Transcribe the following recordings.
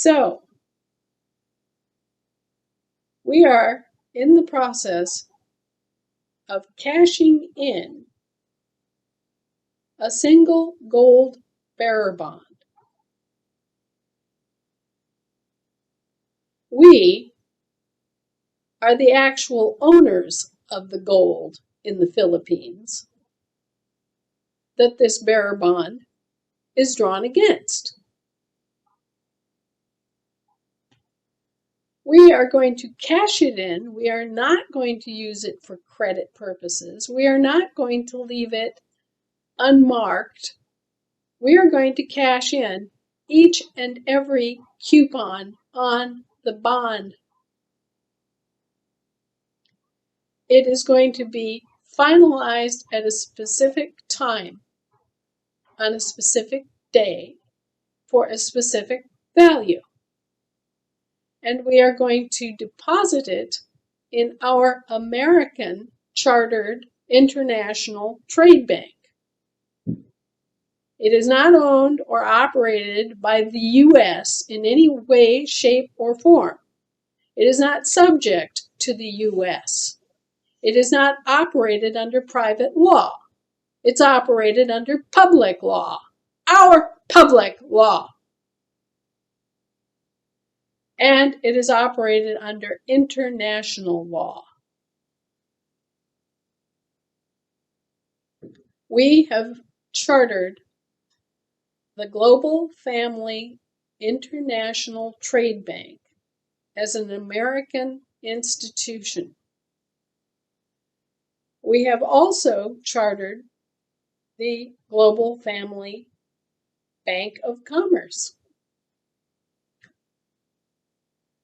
So, we are in the process of cashing in a single gold bearer bond. We are the actual owners of the gold in the Philippines that this bearer bond is drawn against. We are going to cash it in. We are not going to use it for credit purposes. We are not going to leave it unmarked. We are going to cash in each and every coupon on the bond. It is going to be finalized at a specific time, on a specific day, for a specific value. And we are going to deposit it in our American chartered international trade bank. It is not owned or operated by the U.S. in any way, shape, or form. It is not subject to the U.S. It is not operated under private law. It's operated under public law, our public law. And it is operated under international law. We have chartered the Global Family International Trade Bank as an American institution. We have also chartered the Global Family Bank of Commerce.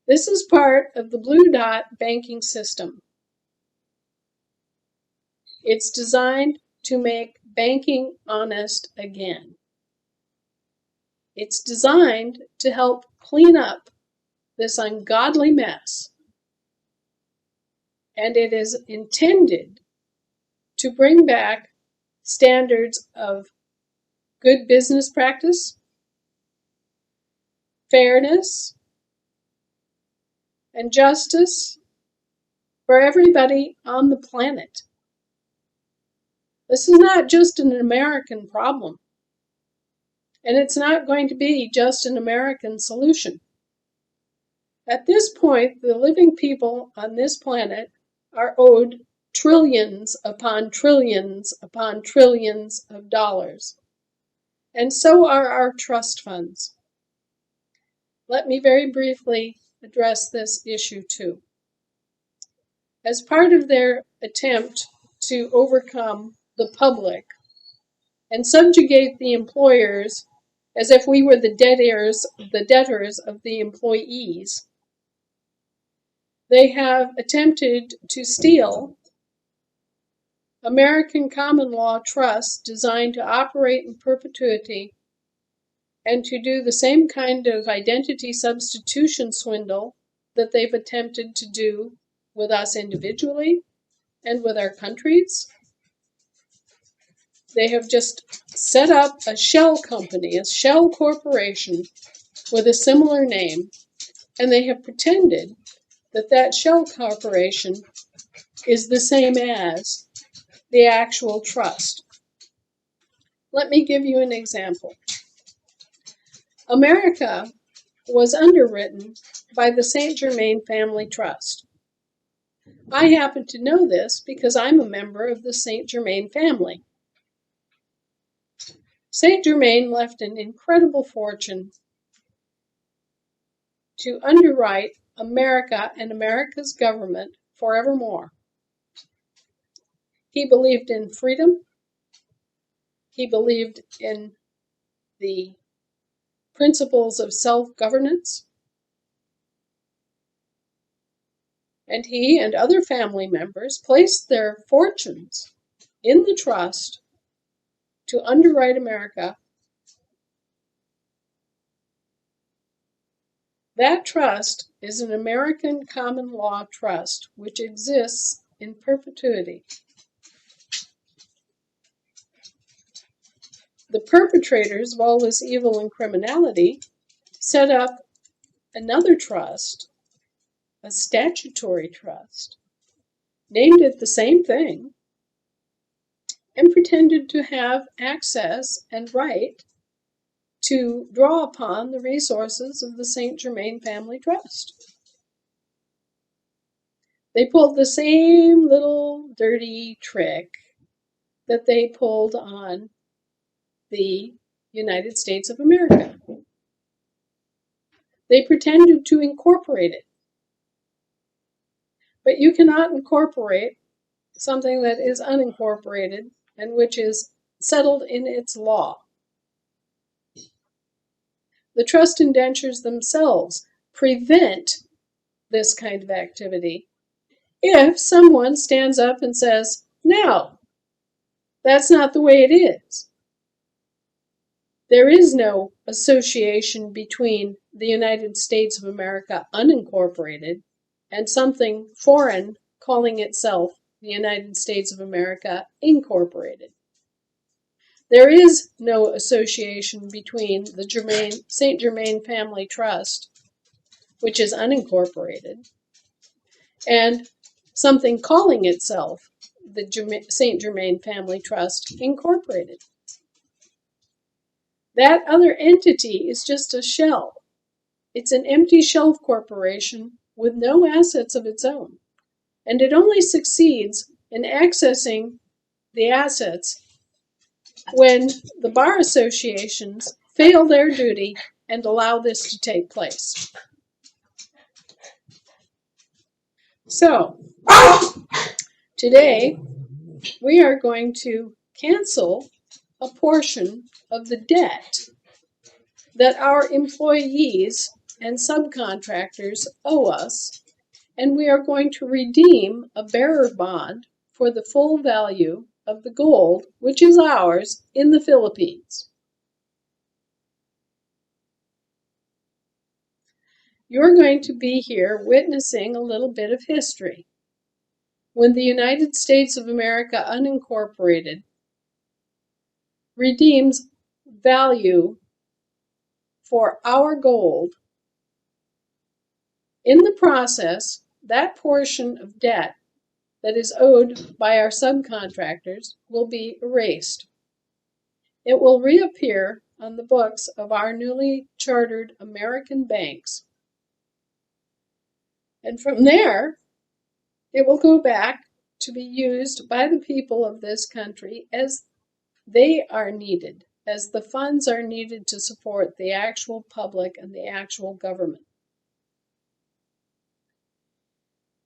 This is part of the Blue Dot banking system. It's designed to make banking honest again. It's designed to help clean up this ungodly mess. And it is intended to bring back standards of good business practice, fairness, and justice for everybody on the planet. This is not just an American problem, and it's not going to be just an American solution. At this point, the living people on this planet are owed trillions upon trillions upon trillions of dollars, and so are our trust funds. Let me very briefly address this issue too. As part of their attempt to overcome the public and subjugate the employers as if we were the debtors of the employees, they have attempted to steal American common law trusts designed to operate in perpetuity and to do the same kind of identity substitution swindle that they've attempted to do with us individually and with our countries. They have just set up a shell company, a shell corporation with a similar name, and they have pretended that that shell corporation is the same as the actual trust. Let me give you an example. America was underwritten by the St. Germain Family Trust. I happen to know this because I'm a member of the St. Germain family. St. Germain left an incredible fortune to underwrite America and America's government forevermore. He believed in freedom. He believed in the principles of self-governance. And he and other family members placed their fortunes in the trust to underwrite America. That trust is an American common law trust which exists in perpetuity. The perpetrators of all this evil and criminality set up another trust, a statutory trust, named it the same thing, and pretended to have access and right to draw upon the resources of the St. Germain Family Trust. They pulled the same little dirty trick that they pulled on the United States of America. They pretended to incorporate it. But you cannot incorporate something that is unincorporated and which is settled in its law. The trust indentures themselves prevent this kind of activity if someone stands up and says, no, that's not the way it is. There is no association between the United States of America unincorporated and something foreign calling itself the United States of America incorporated. There is no association between the St. Germain Family Trust, which is unincorporated, and something calling itself the St. Germain Family Trust Incorporated. That other entity is just a shell. It's an empty shell corporation with no assets of its own, and it only succeeds in accessing the assets when the bar associations fail their duty and allow this to take place. So, today we are going to cancel a portion of the debt that our employees and subcontractors owe us, and we are going to redeem a bearer bond for the full value of the gold, which is ours, in the Philippines. You're going to be here witnessing a little bit of history. When the United States of America unincorporated redeems value for our gold, in the process, that portion of debt that is owed by our subcontractors will be erased. It will reappear on the books of our newly chartered American banks. And from there, it will go back to be used by the people of this country as they are needed, as the funds are needed to support the actual public and the actual government.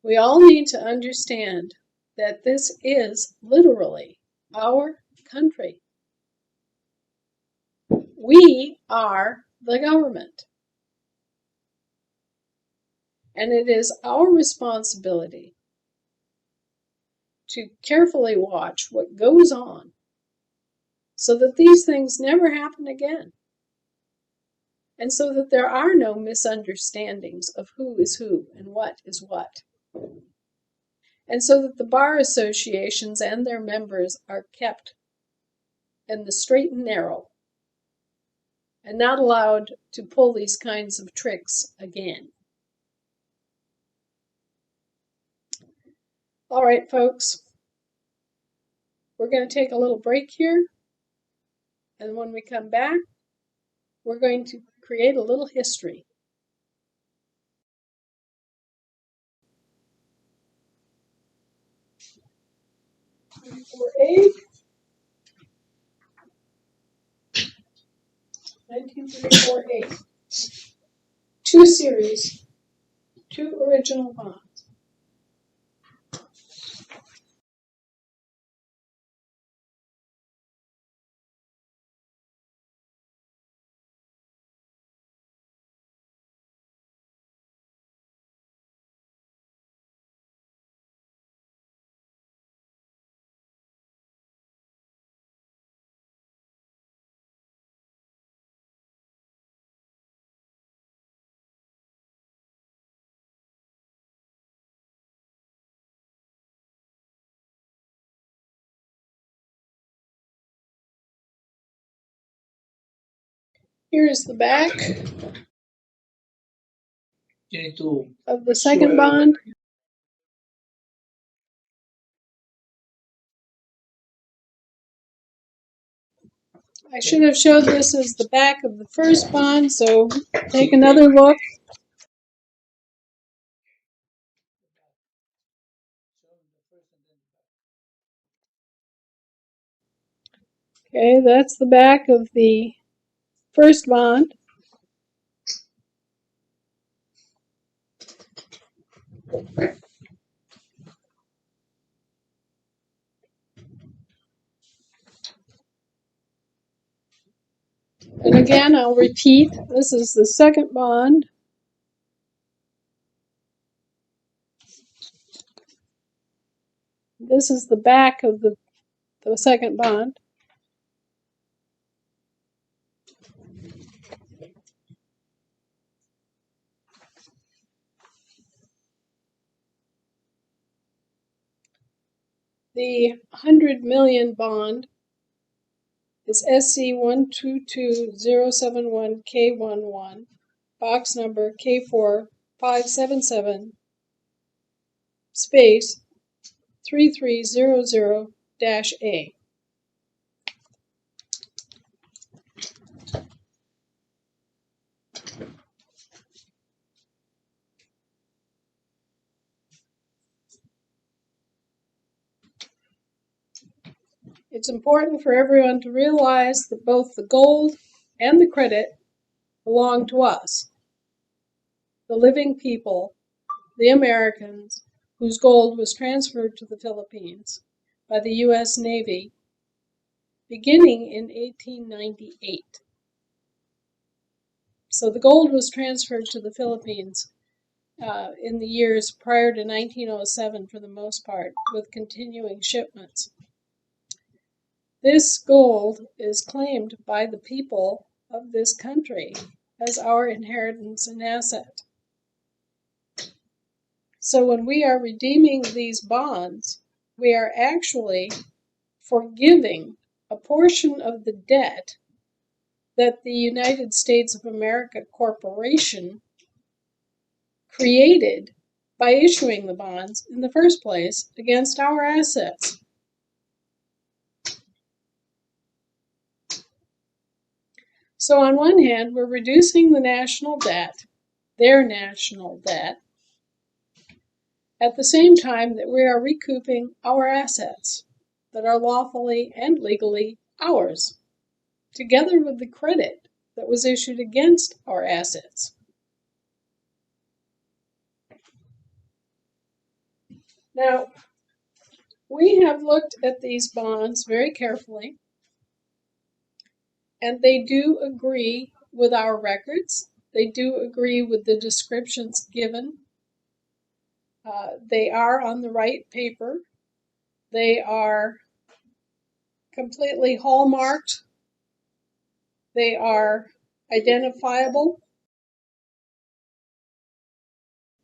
We all need to understand that this is literally our country. We are the government. And it is our responsibility to carefully watch what goes on so that these things never happen again. And so that there are no misunderstandings of who is who and what is what. And so that the bar associations and their members are kept in the straight and narrow and not allowed to pull these kinds of tricks again. All right, folks, we're going to take a little break here. And when we come back, we're going to create a little history. For 1934-8. Two series, two original bonds. Here's the back. You need to of the second bond. I should have showed this as the back of the first bond, so take another look. Okay, that's the back of the first bond. And again, I'll repeat, this is the second bond. This is the back of the second bond. The 100 million bond is SC122071K11, box number K4577, space 3300-A. It's important for everyone to realize that both the gold and the credit belong to us, the living people, the Americans, whose gold was transferred to the Philippines by the U.S. Navy beginning in 1898. So the gold was transferred to the Philippines in the years prior to 1907 for the most part, with continuing shipments. This gold is claimed by the people of this country as our inheritance and asset. So when we are redeeming these bonds, we are actually forgiving a portion of the debt that the United States of America Corporation created by issuing the bonds in the first place against our assets. So on one hand, we're reducing the national debt, their national debt, at the same time that we are recouping our assets that are lawfully and legally ours, together with the credit that was issued against our assets. Now, we have looked at these bonds very carefully, and they do agree with our records. They do agree with the descriptions given. They are on the right paper. They are completely hallmarked. They are identifiable.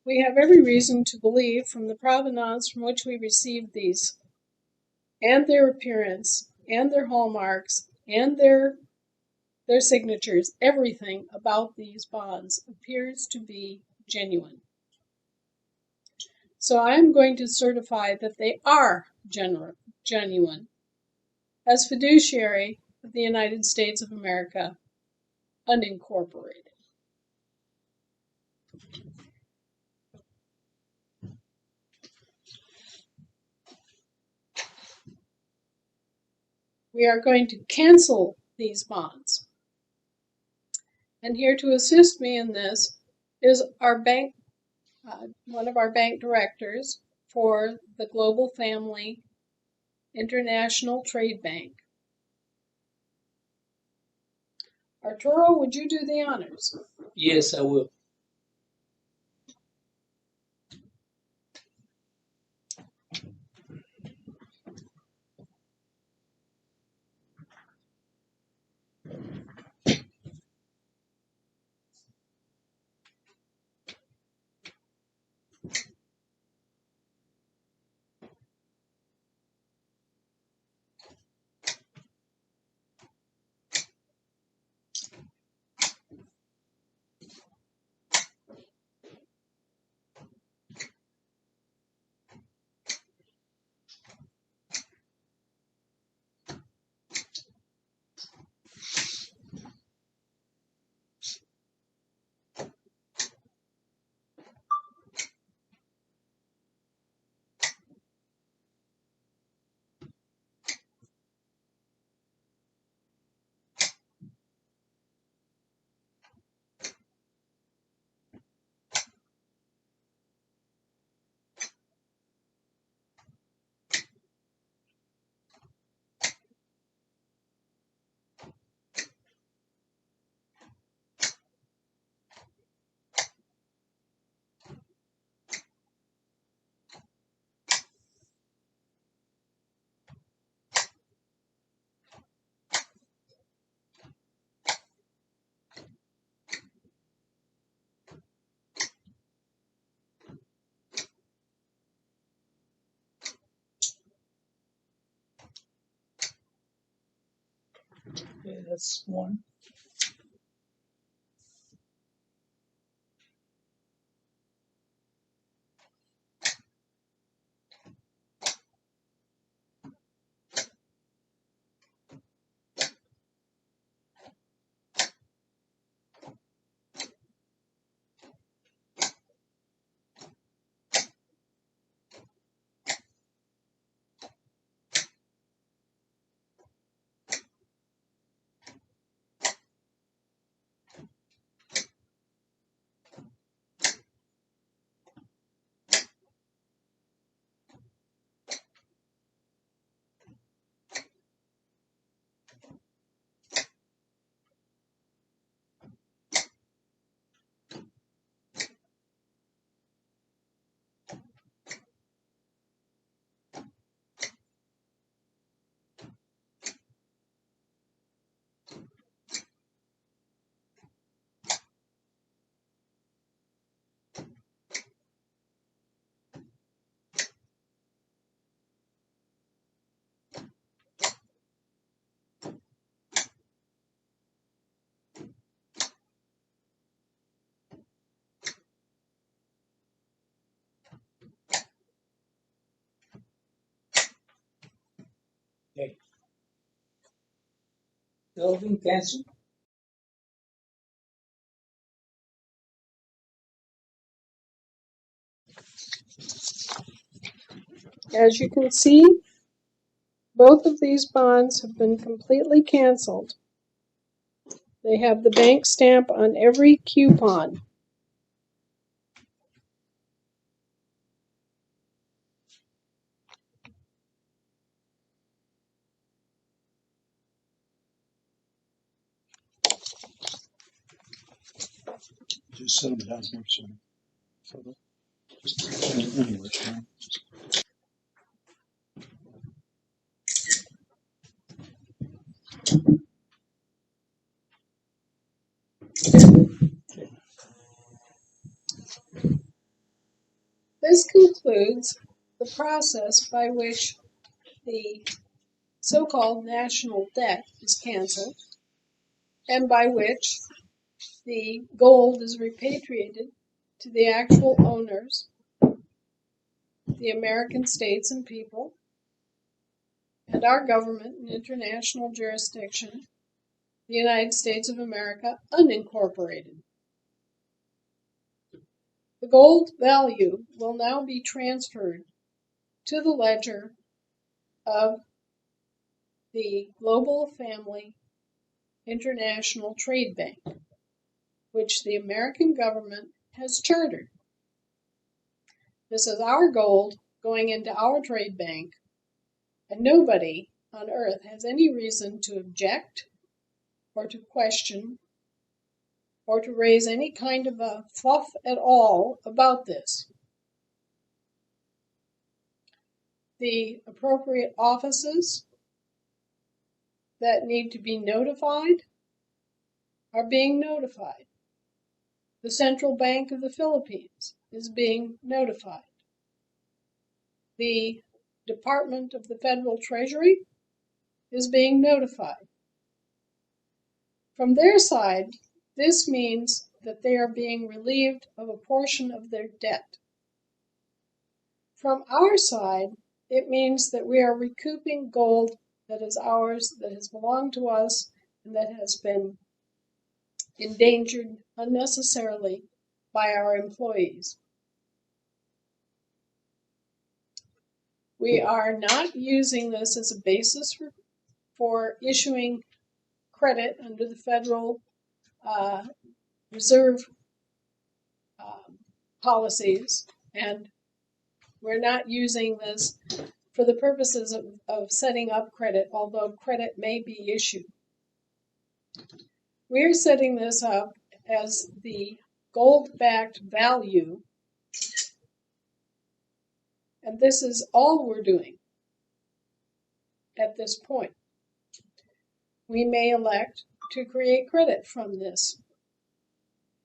We have every reason to believe from the provenance from which we received these, and their appearance, and their hallmarks, and their signatures, everything about these bonds appears to be genuine. So I'm going to certify that they are genuine as fiduciary of the United States of America, unincorporated. We are going to cancel these bonds. And here to assist me in this is our bank, one of our bank directors for the Global Family International Trade Bank. Arturo, would you do the honors? Yes, I will. Okay, that's one. Okay. Building cancel. As you can see, both of these bonds have been completely canceled. They have the bank stamp on every coupon. Just set them down here, so just anyway, Sharon. This concludes the process by which the so-called national debt is canceled and by which the gold is repatriated to the actual owners, the American states and people, and our government and international jurisdiction, the United States of America, unincorporated. The gold value will now be transferred to the ledger of the Global Family International Trade Bank, which the American government has chartered. This is our gold going into our trade bank, and nobody on earth has any reason to object or to question or to raise any kind of a fluff at all about this. The appropriate offices that need to be notified are being notified. The Central Bank of the Philippines is being notified. The Department of the Federal Treasury is being notified. From their side, this means that they are being relieved of a portion of their debt. From our side, it means that we are recouping gold that is ours, that has belonged to us, and that has been endangered unnecessarily by our employees. We are not using this as a basis for issuing credit under the Federal Reserve policies, and we're not using this for the purposes of setting up credit, although credit may be issued. We're setting this up as the gold-backed value, and this is all we're doing at this point. We may elect to create credit from this.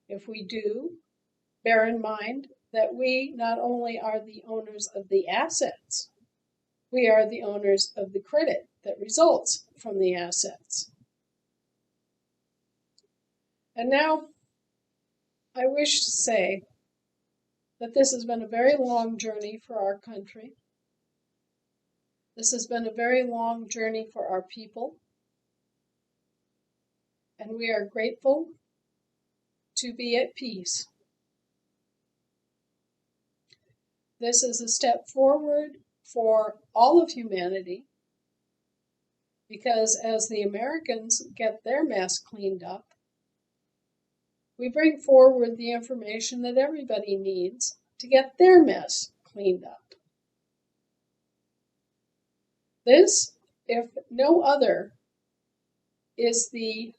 If we do, bear in mind that we not only are the owners of the assets, we are the owners of the credit that results from the assets. And now I wish to say that this has been a very long journey for our country. This has been a very long journey for our people. And we are grateful to be at peace. This is a step forward for all of humanity, because as the Americans get their mess cleaned up, we bring forward the information that everybody needs to get their mess cleaned up. This, if no other, is the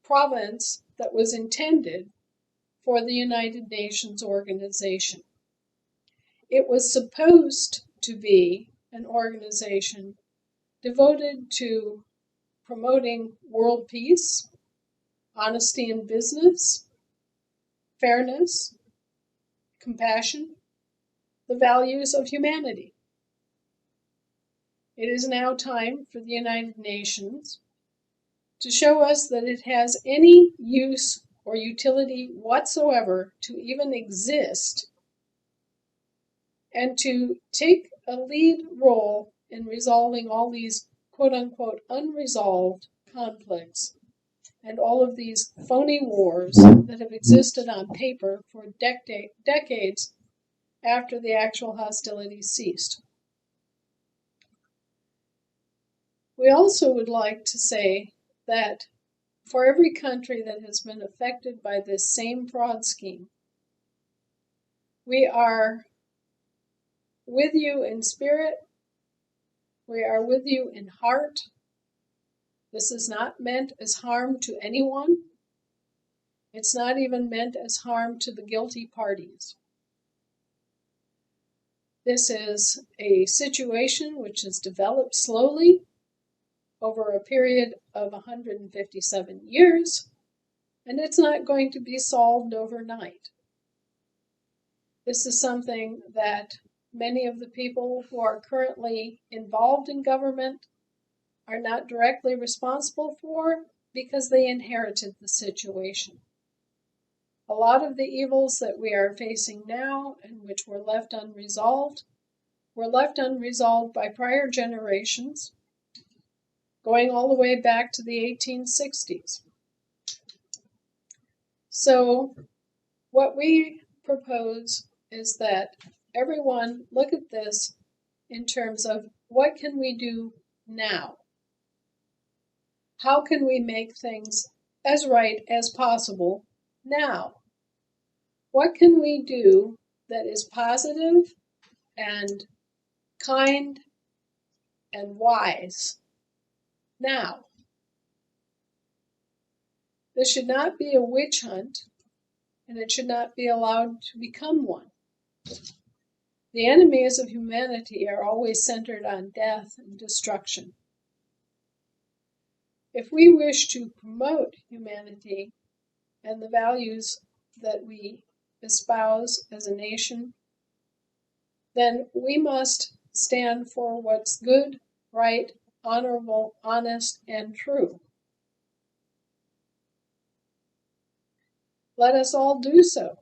province that was intended for the United Nations organization. It was supposed to be an organization devoted to promoting world peace, honesty in business, fairness, compassion, the values of humanity. It is now time for the United Nations to show us that it has any use or utility whatsoever to even exist, and to take a lead role in resolving all these quote-unquote unresolved conflicts and all of these phony wars that have existed on paper for decades after the actual hostilities ceased. We also would like to say that for every country that has been affected by this same fraud scheme, we are with you in spirit, we are with you in heart. This is not meant as harm to anyone. It's not even meant as harm to the guilty parties. This is a situation which has developed slowly over a period of 157 years, and it's not going to be solved overnight. This is something that many of the people who are currently involved in government are not directly responsible for, because they inherited the situation. A lot of the evils that we are facing now and which were left unresolved by prior generations, going all the way back to the 1860s. So what we propose is that everyone look at this in terms of what can we do now? How can we make things as right as possible now? What can we do that is positive and kind and wise now? This should not be a witch hunt, and it should not be allowed to become one. The enemies of humanity are always centered on death and destruction. If we wish to promote humanity and the values that we espouse as a nation, then we must stand for what's good, right, honorable, honest, and true. Let us all do so.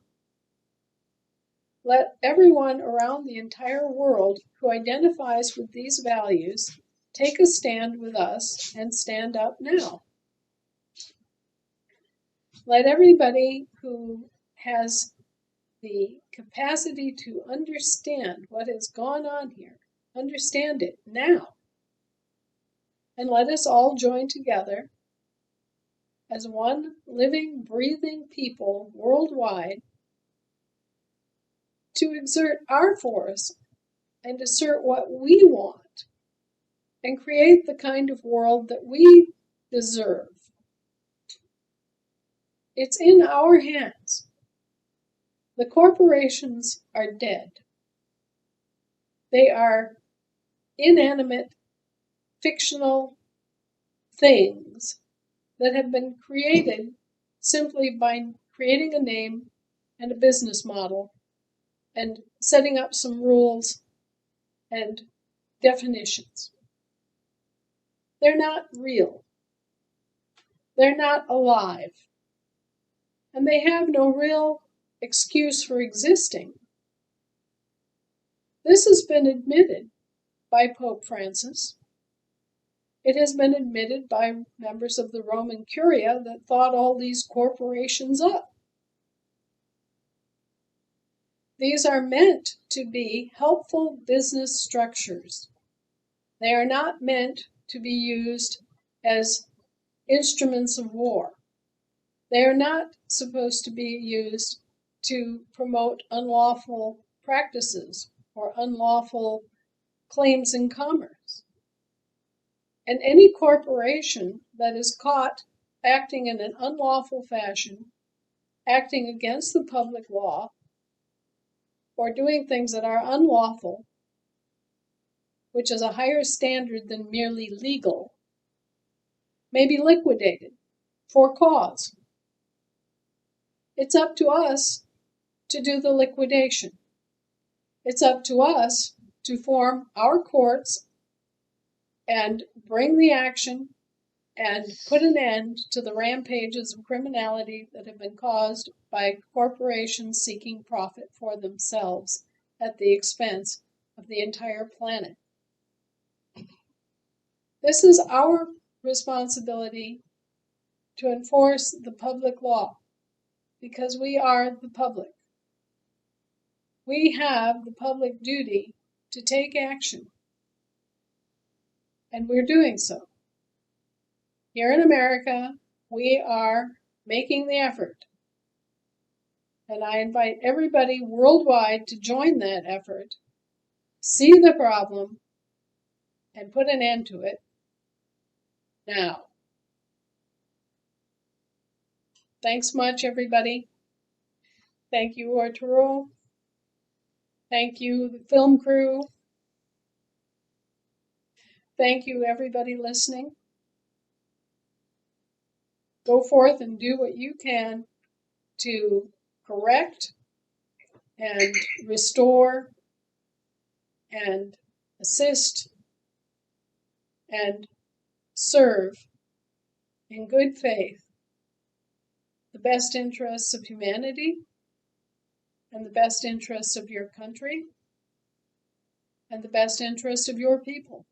Let everyone around the entire world who identifies with these values take a stand with us and stand up now. Let everybody who has the capacity to understand what has gone on here, understand it now. And let us all join together as one living, breathing people worldwide to exert our force and assert what we want and create the kind of world that we deserve. It's in our hands. The corporations are dead. They are inanimate, fictional things that have been created simply by creating a name and a business model and setting up some rules and definitions. They're not real. They're not alive. and they have no real excuse for existing. This has been admitted by Pope Francis. It has been admitted by members of the Roman Curia that thought all these corporations up. These are meant to be helpful business structures. They are not meant to be used as instruments of war. They are not supposed to be used to promote unlawful practices or unlawful claims in commerce. And any corporation that is caught acting in an unlawful fashion, acting against the public law, or doing things that are unlawful, which is a higher standard than merely legal, may be liquidated for cause. It's up to us to do the liquidation. It's up to us to form our courts and bring the action and put an end to the rampages of criminality that have been caused by corporations seeking profit for themselves at the expense of the entire planet. This is our responsibility to enforce the public law because we are the public. We have the public duty to take action, and we're doing so. Here in America, we are making the effort, and I invite everybody worldwide to join that effort, see the problem, and put an end to it now. Thanks much, everybody. Thank you, Arturo. Thank you, the film crew. Thank you, everybody listening. Go forth and do what you can to correct and restore and assist and serve in good faith the best interests of humanity and the best interests of your country and the best interests of your people.